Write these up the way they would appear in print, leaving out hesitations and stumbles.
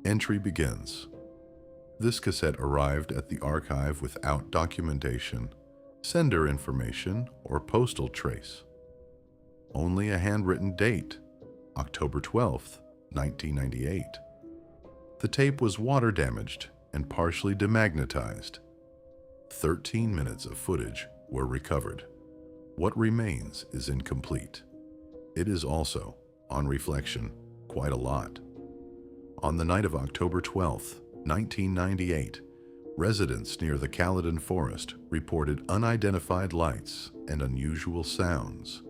Entry begins. This cassette arrived at the archive without documentation, sender information, or postal trace. Only a handwritten date, October 12th, 1998. The tape was water damaged and partially demagnetized. 13 minutes of footage were recovered. What remains is incomplete. It is also, on reflection, quite a lot. On the night of October 12th, 1998, residents near the Caledon forest reported unidentified lights and unusual sounds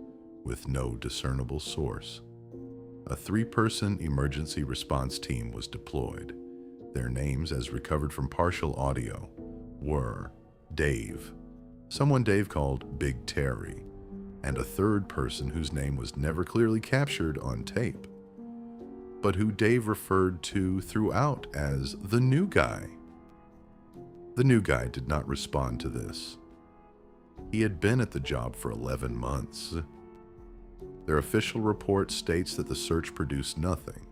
with no discernible source. A 3-person emergency response team was deployed. Their names, as recovered from partial audio, were Dave, someone Dave called Big Terry, and a 3rd person whose name was never clearly captured on tape, but who Dave referred to throughout as the new guy. The new guy did not respond to this. He had been at the job for 11 months. Their official report states that the search produced nothing.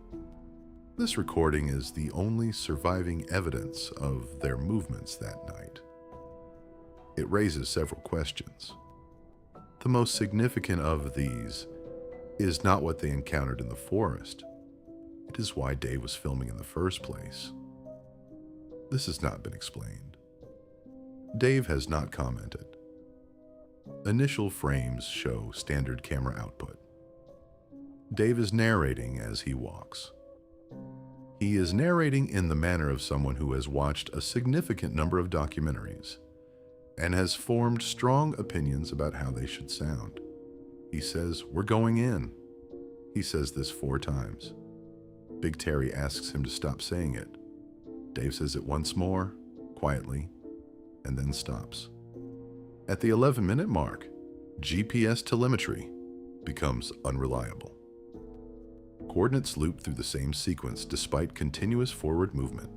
This recording is the only surviving evidence of their movements that night. It raises several questions. The most significant of these is not what they encountered in the forest. It is why Dave was filming in the first place. This has not been explained. Dave has not commented. Initial frames show standard camera output. Dave is narrating as he walks. He is narrating in the manner of someone who has watched a significant number of documentaries and has formed strong opinions about how they should sound. He says, "We're going in." He says this 4 times. Big Terry asks him to stop saying it. Dave says it once more, quietly, and then stops. At the 11-minute mark, GPS telemetry becomes unreliable. Coordinates loop through the same sequence despite continuous forward movement.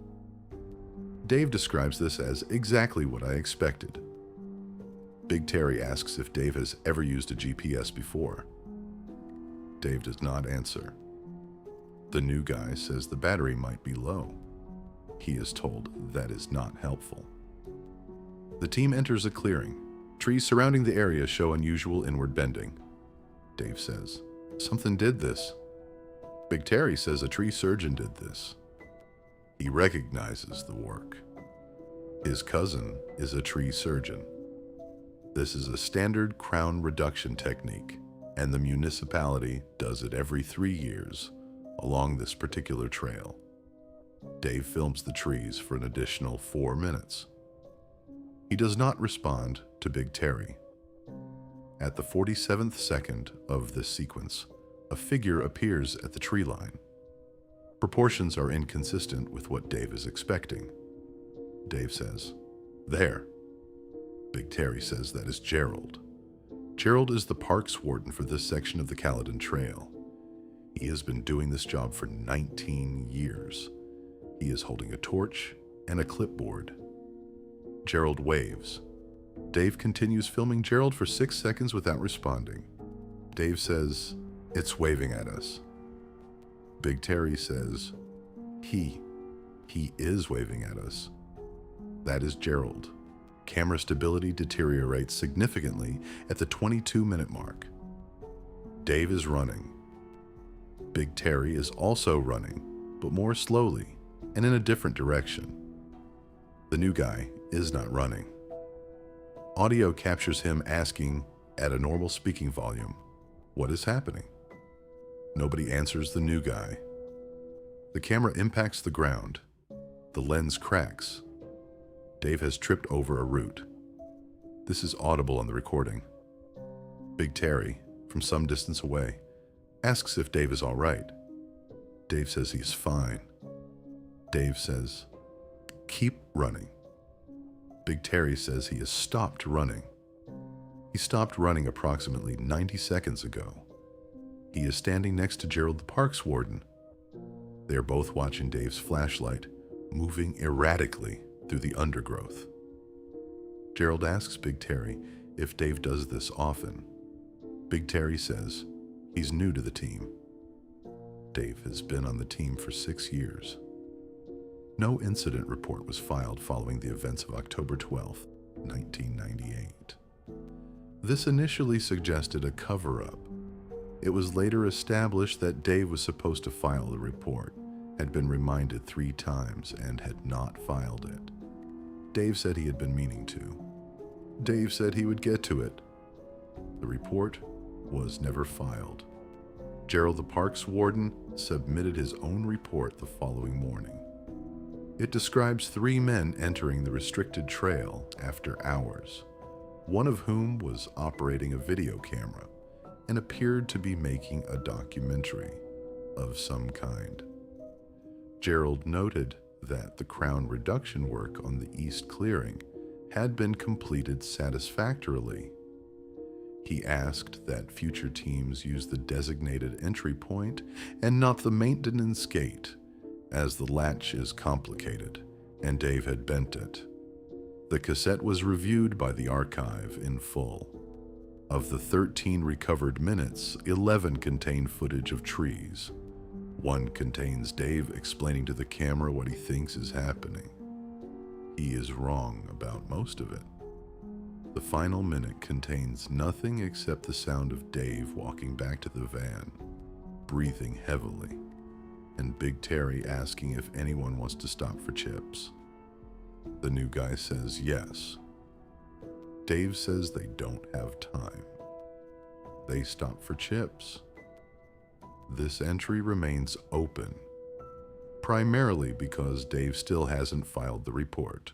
Dave describes this as exactly what I expected. Big Terry asks if Dave has ever used a GPS before. Dave does not answer. The new guy says the battery might be low. He is told that is not helpful. The team enters a clearing. Trees surrounding the area show unusual inward bending. Dave says, "Something did this." Big Terry says a tree surgeon did this. He recognizes the work. His cousin is a tree surgeon. This is a standard crown reduction technique, and the municipality does it every 3 years along this particular trail. Dave films the trees for an additional 4 minutes. He does not respond to Big Terry. At the 47th second of this sequence, a figure appears at the tree line. Proportions are inconsistent with what Dave is expecting. Dave says, "There." Big Terry says that is Gerald. Gerald is the parks warden for this section of the Caledon Trail. He has been doing this job for 19 years. He is holding a torch and a clipboard. Gerald waves. Dave continues filming Gerald for 6 seconds without responding. Dave says, "It's waving at us." Big Terry says, He is waving at us." That is Gerald. Camera stability deteriorates significantly at the 22-minute mark. Dave is running. Big Terry is also running, but more slowly and in a different direction. The new guy is not running. Audio captures him asking, at a normal speaking volume, "What is happening?" Nobody answers the new guy. The camera impacts the ground. The lens cracks. Dave has tripped over a root. This is audible on the recording. Big Terry, from some distance away, asks if Dave is all right. Dave says he is fine. Dave says, "Keep running." Big Terry says he has stopped running. He stopped running approximately 90 seconds ago. He is standing next to Gerald the parks warden. They are both watching Dave's flashlight moving erratically through the undergrowth. Gerald asks Big Terry if Dave does this often. Big Terry says he's new to the team. Dave has been on the team for 6 years. No incident report was filed following the events of October 12, 1998. This initially suggested a cover-up. It was later established that Dave was supposed to file the report, had been reminded 3 times, and had not filed it. Dave said he had been meaning to. Dave said he would get to it. The report was never filed. Gerald, the park's warden, submitted his own report the following morning. It describes 3 men entering the restricted trail after hours, one of whom was operating a video camera and appeared to be making a documentary of some kind. Gerald noted that the crown reduction work on the east clearing had been completed satisfactorily. He asked that future teams use the designated entry point and not the maintenance gate, as the latch is complicated, and Dave had bent it. The cassette was reviewed by the archive in full. Of the 13 recovered minutes, 11 contain footage of trees. 1 contains Dave explaining to the camera what he thinks is happening. He is wrong about most of it. The final minute contains nothing except the sound of Dave walking back to the van, breathing heavily, and Big Terry asking if anyone wants to stop for chips. The new guy says yes. Dave says they don't have time. They stop for chips. This entry remains open, primarily because Dave still hasn't filed the report.